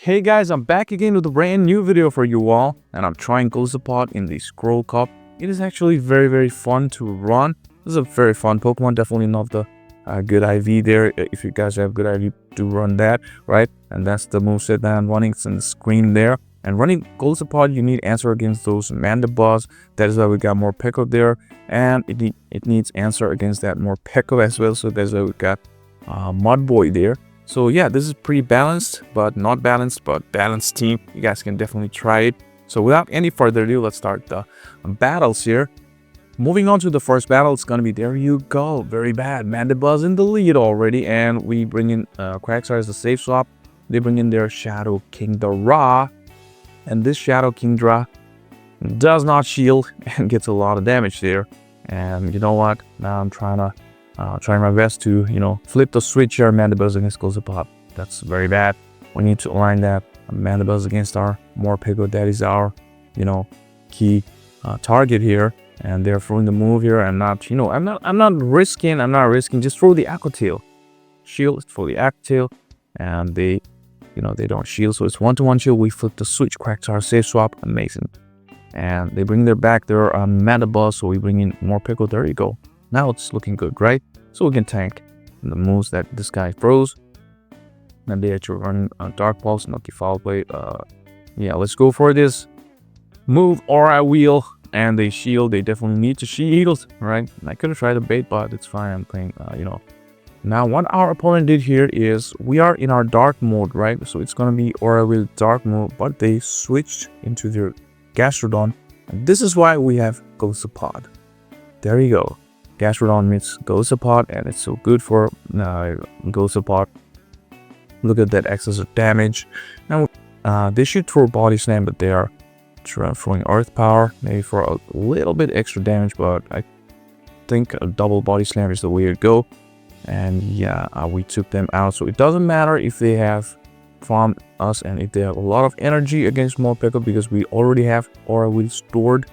Hey guys, I'm back again with a brand new video for you all, and I'm trying Golisopod in the Scroll Cup. It is actually very fun to run. This is a very fun Pokemon, definitely not the good IV there. If you guys have good IV, do run that, right? And that's the moveset that I'm running. It's in the screen there. And running Golisopod, you need answer against those Mandibuzz. That is why we got Morpeko there, and it needs answer against that Morpeko as well. So that's why we got Mudboy there. So yeah, this is pretty balanced, but not balanced, but balanced team. You guys can definitely try it. So without any further ado, let's start the battles here. Moving on to the first battle, it's gonna be, there you go, very bad. Mandibuzz in the lead already, and we bring in Quagsire as the safe swap. They bring in their Shadow Kingdra, and this Shadow Kingdra does not shield and gets a lot of damage there. And you know what? Now I'm trying my best to, flip the switch here. Mandibuzz against Golisopod. That's very bad. We need to align that Mandibuzz against our Morpeko. That is our, key target here. And they're throwing the move here. I'm not risking. Just throw the Aqua Tail. Shield for the Aqua Tail, and they don't shield. So it's 1-to-1 shield. We flip the switch. Quagsire safe swap. Amazing. And they bring their Mandibuzz. So we bring in Morpeko. There you go. Now it's looking good, right? So we can tank the moves that this guy throws. And they actually run Dark Pulse, Nucky Foul Blade. Yeah, let's go for this move. Aura Wheel, and they shield. They definitely need to shield, right? I could have tried to bait, but it's fine. I'm playing, Now, what our opponent did here is, we are in our Dark mode, right? So it's gonna be Aura Wheel Dark mode, but they switched into their Gastrodon, and this is why we have Golisopod. There you go. Gastrodon meets Golisopod, and it's so good for Golisopod. Look at that excess of damage. Now, they should throw Body Slam, but they are throwing Earth Power, maybe for a little bit extra damage, but I think a double Body Slam is the way to go. And yeah, we took them out. So it doesn't matter if they have farmed us and if they have a lot of energy against Morpeko, because we already have Aura Wheel stored.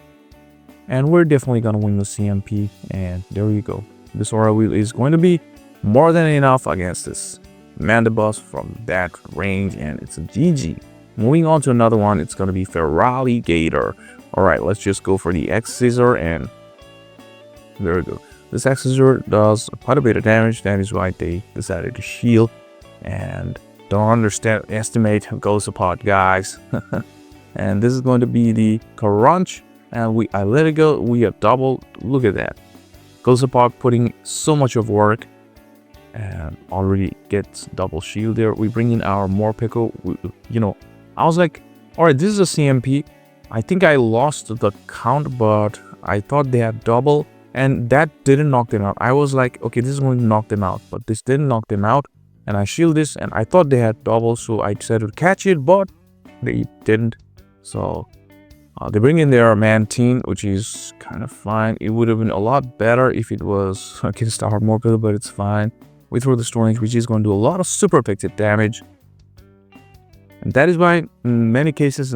And we're definitely going to win the CMP. And there you go. This Aura Wheel is going to be more than enough against this Mandibuzz from that range. And it's a GG. Moving on to another one. It's going to be Feraligatr. Alright, let's just go for the X-Scissor. And there we go. This X-Scissor does quite a bit of damage. That is why they decided to shield. And don't estimate Golisopod, guys. And this is going to be the Crunch. And I let it go. We have double. Look at that. Golisopod putting so much of work, and already gets double shield there. We bring in our Morpeko. I was like, all right, this is a CMP. I think I lost the count, but I thought they had double, and that didn't knock them out. I was like, okay, this is going to knock them out, but this didn't knock them out. And I shield this, and I thought they had double, so I decided to catch it, but they didn't. So they bring in their Mantine, which is kind of fine. It would have been a lot better if it was against our Morpeko, but it's fine. We throw the Storm Edge, which is going to do a lot of super effective damage. And that is why, in many cases,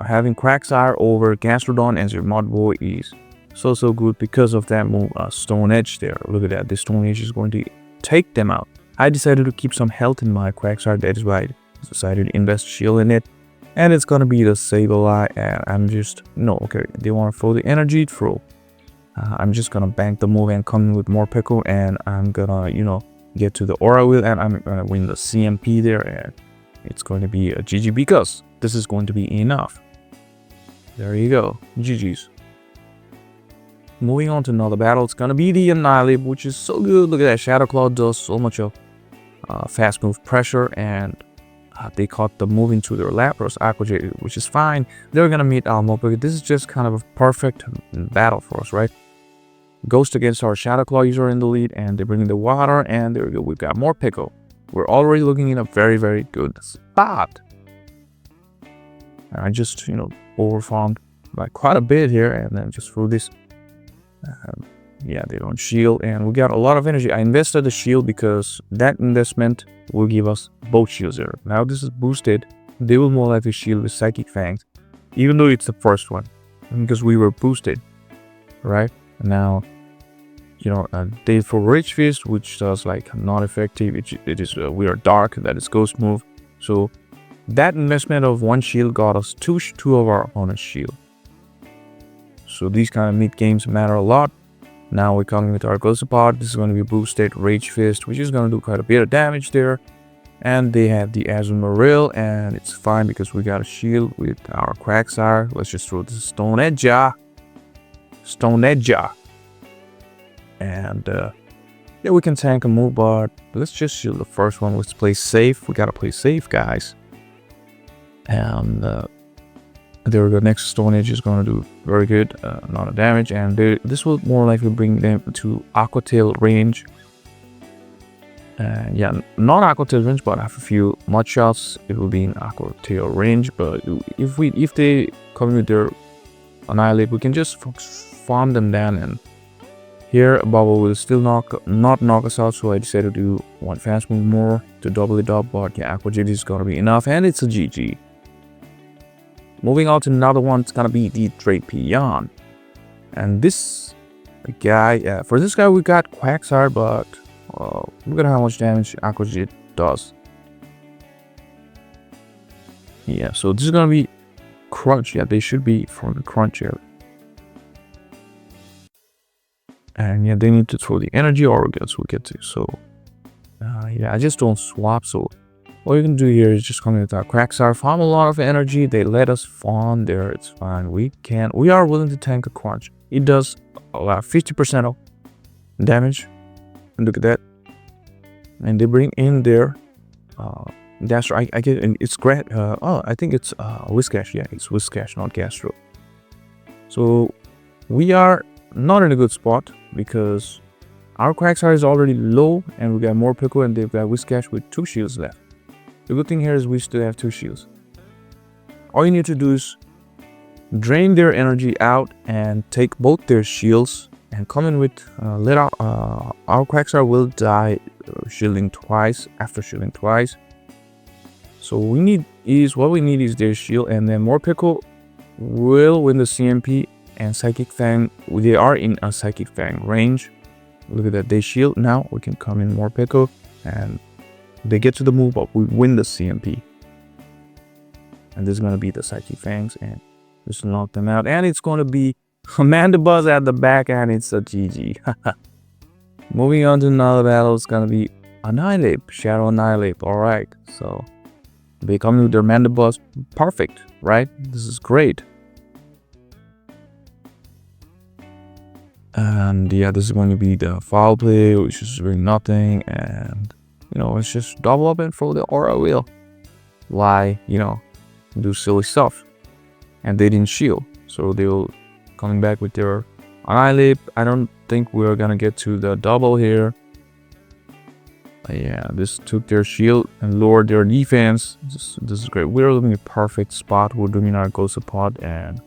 having Quagsire over Gastrodon as your Mudboy is so good, because of that move, Stone Edge there. Look at that. This Stone Edge is going to take them out. I decided to keep some health in my Quagsire. That is why I decided to invest shield in it. And it's gonna be the Sableye, and I'm just, okay, they want to throw the energy, throw. I'm just gonna bank the move and come in with Morpeko, and I'm gonna, get to the Aura Wheel, and I'm gonna win the CMP there, and it's going to be a GG, because this is going to be enough. There you go, GG's. Moving on to another battle, it's gonna be the Annihilate, which is so good. Look at that, Shadow Claw does so much of fast move pressure, and they caught the move into their Lapras Aqua Jet, which is fine. They're gonna meet our Morpeko. This is just kind of a perfect battle for us, right? Ghost against our Shadow Claw user in the lead, and they bring in the water, and there we go. We've got Morpeko. We're already looking in a very good spot. And I just, overfarmed by quite a bit here, and then just threw this. Yeah, they don't shield, and we got a lot of energy. I invested the shield because that investment will give us both shields here. Now this is boosted. They will more likely shield with Psychic Fangs, even though it's the first one, because we were boosted, right? Now, they for Rage Fist, which does like not effective. It is we are dark. That is Ghost move. So that investment of 1 shield got us two of our opponent's shield. So these kind of mid games matter a lot. Now we're coming with our Golisopod. This is going to be boosted Rage Fist, which is going to do quite a bit of damage there. And they have the Azumarill, and it's fine because we got a shield with our Quagsire. Let's just throw this Stone Edge. And yeah, we can tank a move, but let's just shield the first one. Let's play safe. We gotta play safe, guys. And there we go. Next Stone Edge is gonna do very good amount of damage, and this will more likely bring them to Aqua Tail range. Yeah, not Aqua Tail range, but after a few mud shots, it will be in Aqua Tail range. But if they come with their Annihilate, we can just farm them down, and here Bubble will still not knock us out. So I decided to do one fast move more to double it up. But yeah, Aqua Jet is gonna be enough, and it's a GG. Moving on to another one, it's gonna be the Drapion, and this guy. For this guy, we got Quagsire, but look at how much damage Aqua Jet does. Yeah, so this is gonna be Crunch. Yeah, they should be from the Crunch area. And yeah, they need to throw the energy, or else we'll get to. So yeah, I just don't swap. So what you can do here is just come in with our Quagsire, farm a lot of energy. They let us farm there. It's fine. We are willing to tank a Crunch. It does about 50% of damage. Look at that. And they bring in their Gastro. I get, and it's great. I think it's Whiscash. Yeah, it's Whiscash, not Gastro. So we are not in a good spot because our Quagsire is already low, and we got more Pickle, and they've got Whiscash with 2 shields left. The good thing here is we still have 2 shields. All you need to do is drain their energy out and take both their shields and come in with let our Quagsire will die shielding twice after shielding twice. So what we need is their shield, and then more Pickle will win the CMP, and Psychic Fang, they are in a Psychic Fang range. Look at that, they shield. Now we can come in more Pickle, and they get to the move up. We win the CMP, and this is gonna be the Psychic Fangs, and just knock them out. And it's gonna be Mandibuzz at the back, and it's a GG. Moving on to another battle, it's gonna be Annihilate, Shadow Annihilate. All right, so they come with their Mandibuzz. Perfect, right? This is great. And yeah, this is going to be the foul play, which is doing nothing, and it's just double up and throw the Aura Wheel. Why, do silly stuff. And they didn't shield, so they will coming back with their Annihilate. I don't think we're gonna get to the double here. Yeah, this took their shield and lowered their defense. This is great. We're looking at a perfect spot. We're doing our Golisopod, and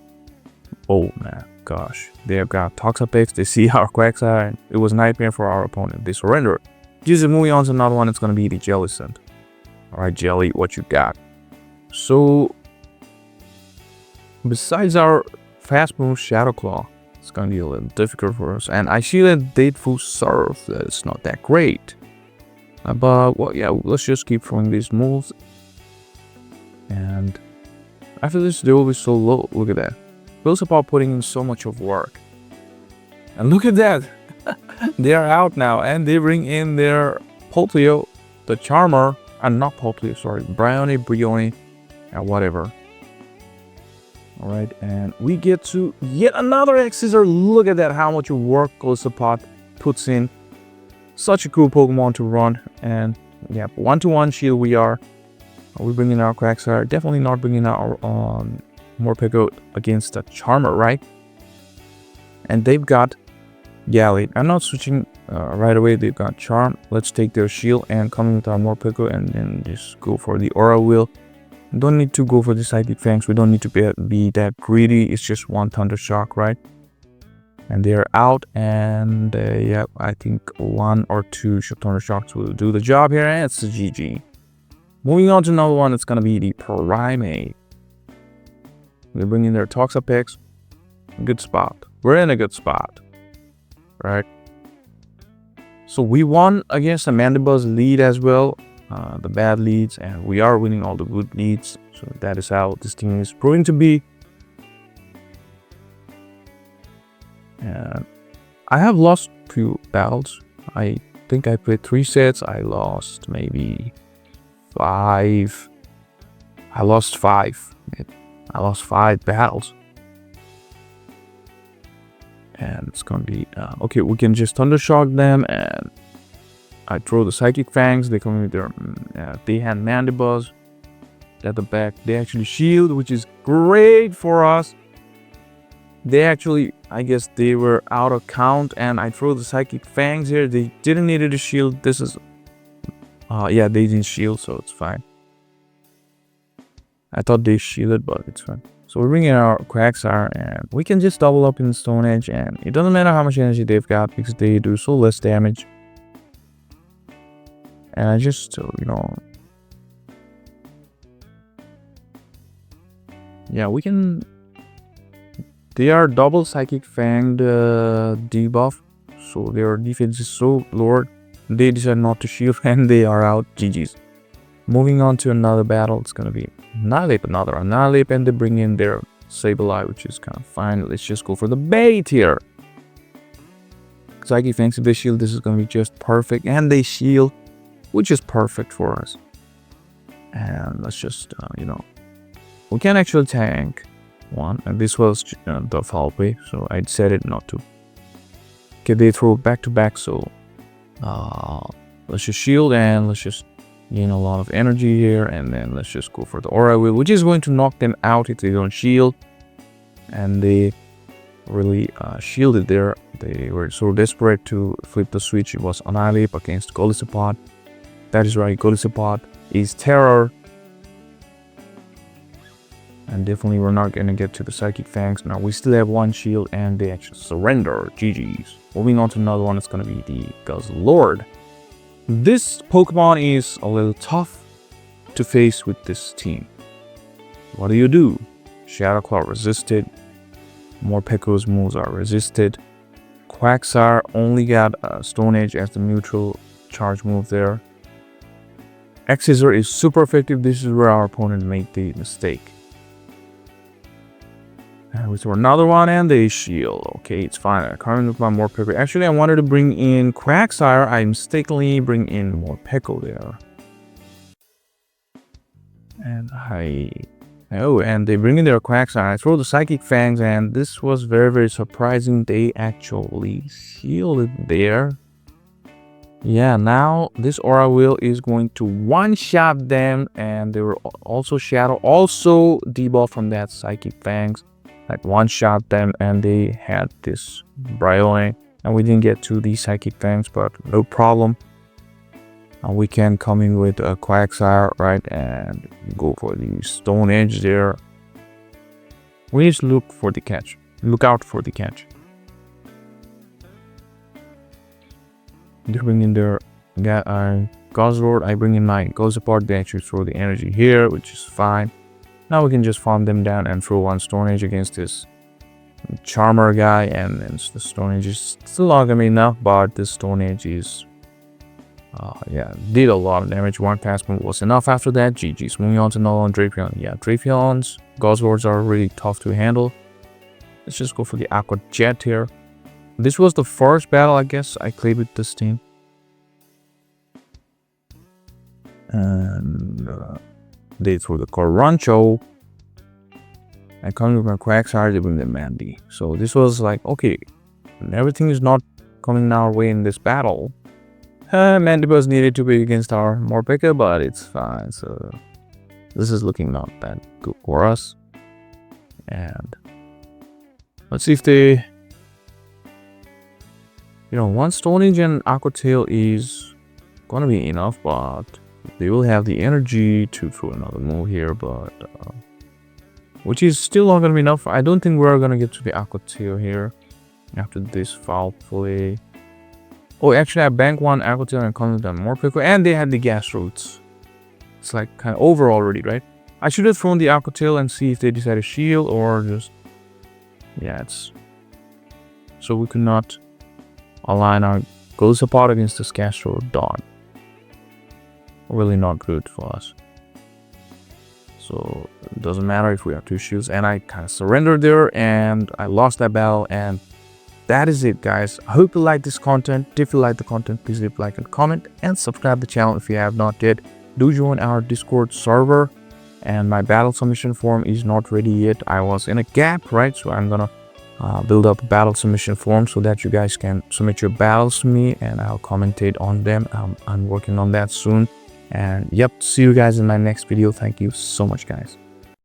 oh man, gosh, they have got Toxapex. They see our Quagsire, and it was nightmare for our opponent. They surrender. Just moving on to another one. It's gonna be the Jellicent. All right, Jelly, what you got? So besides our fast move Shadow Claw, it's gonna be a little difficult for us. And I shielded Dateful Surf. That's not that great. But well, yeah, let's just keep throwing these moves. And after this, they will be so low. Look at that. Golisopod putting in so much of work. And look at that. They are out now, and they bring in their Poplio, the Charmer, and not Poplio, sorry, Brione, and whatever. Alright, and we get to yet another X-Scissor. Look at that, how much work Golisopod puts in. Such a cool Pokemon to run. And yeah, 1-to-1 shield we are. We bring in our Quagsire. Definitely not bringing our Morpeko against the Charmer, right? And they've got Gallade. I'm not switching right away. They've got Charm. Let's take their shield and come in with our Morpeko, and then just go for the Aura Wheel. Don't need to go for the Psychic Fangs. We don't need to be that greedy. It's just one Thunder Shock, right? And they're out, and yeah, I think 1 or 2 Thunder Shocks will do the job here, and it's a GG. Moving on to another one, it's gonna be the Primeape. They bring in their Toxapex. Good spot. We're in a good spot, right? So we won against the Mandibuzz lead as well. the bad leads, and we are winning all the good leads. So that is how this team is proving to be. And I have lost few battles. I think I played 3 sets. I lost maybe 5. I lost 5. I lost 5 battles. And it's gonna be okay. We can just Thundershock them, and I throw the Psychic Fangs. They come with their they had Mandibuzz at the back. They actually shield, which is great for us. They actually, I guess they were out of count, and I throw the Psychic Fangs here. They didn't need a shield. This is yeah, they didn't shield, so it's fine. I thought they shielded, but it's fine. So we're bringing our Quagsire, and we can just double up in Stone Edge, and it doesn't matter how much energy they've got because they do so less damage. And I just, you know, yeah, we can. They are double Psychic Fanged debuff, so their defense is so lowered. They decide not to shield, and they are out. GG's. Moving on to another battle, it's gonna be Annihilate, another Annihilate, and they bring in their Sableye, which is kind of fine. Let's just go for the bait here. Psychic Fangs, if they shield, this is gonna be just perfect, and they shield, which is perfect for us. And let's just, you know, we can actually tank one, and this was the foul play, so I said it not to. Okay, they throw back to back, so let's just shield, and let's just gain a lot of energy here, and then let's just go for the Aura Wheel, which is going to knock them out if they don't shield. And they really shielded there. They were so desperate to flip the switch. It was Annihilate against Golisopod. That is right, Golisopod is terror. And definitely we're not going to get to the Psychic Fangs. Now we still have 1 shield, and they actually surrender. GG's. Moving on to another one, it's going to be the Guzzlord. This Pokemon is a little tough to face with this team. What do? Shadow Claw resisted. Morpeko's moves are resisted. Quagsire only got Stone Edge as the neutral charge move there. X-Scissor is super effective. This is where our opponent made the mistake. And we throw another one, and they shield. Okay, it's fine. I can't with my Morpeko. Actually, I wanted to bring in Quagsire. I mistakenly bring in Morpeko there. And and they bring in their Quagsire. I throw the Psychic Fangs, and this was very, very surprising. They actually shielded there. Yeah, now this Aura Wheel is going to one-shot them, and they were also Shadow, also debuff from that Psychic Fangs. Like one-shot them, and they had this Bryony, and we didn't get to the Psychic Fangs, but no problem. We can come in with a Quagsire, right, and go for the Stone Edge there. We just look for the catch. Look out for the catch. They bring in their Guzzlord. I bring in my Golisopod. They actually throw the energy here, which is fine. Now we can just farm them down and throw 1 Stone Edge against this Charmer guy, and then the Stone Edge is still not gonna be enough, but this Stone Edge is yeah, did a lot of damage. 1 fast move was enough after that. GG's. Moving on to Golisopod and Drapion. Yeah, Drapion's Guzzlords are really tough to handle. Let's just go for the Aqua Jet here. This was the first battle, I guess, I played with this team. And they threw the Corancho. I come with my Quagsire, they bring the Mandy. So this was like, okay, everything is not coming our way in this battle. Mandibuzz needed to be against our Morpeko, but it's fine. So this is looking not that good for us. And let's see if they, you know, 1 Stone Edge and Aqua Tail is gonna be enough, but they will have the energy to throw another move here, but which is still not gonna be enough. I don't think we're gonna get to the Aqua Tail here after this foul play. Oh, actually, I banked 1 Aqua Tail and come with them Morpeko, and they had the Gas Roots. It's like kind of over already, right? I should have thrown the Aqua Tail and see if they decide to shield or just, yeah, it's so we could not align our Golisopod against this Castro Dawn. really not good for us. So it doesn't matter if we have 2 shields. And I kind of surrendered there and I lost that battle. And that is it, guys. I hope you like this content. If you like the content, please leave a like and comment and subscribe to the channel if you have not yet. Do join our Discord server. And my battle submission form is not ready yet. I was in a gap, right? So I'm gonna build up a battle submission form so that you guys can submit your battles to me and I'll commentate on them. I'm working on that soon. And yep, see you guys in my next video. Thank you so much, guys.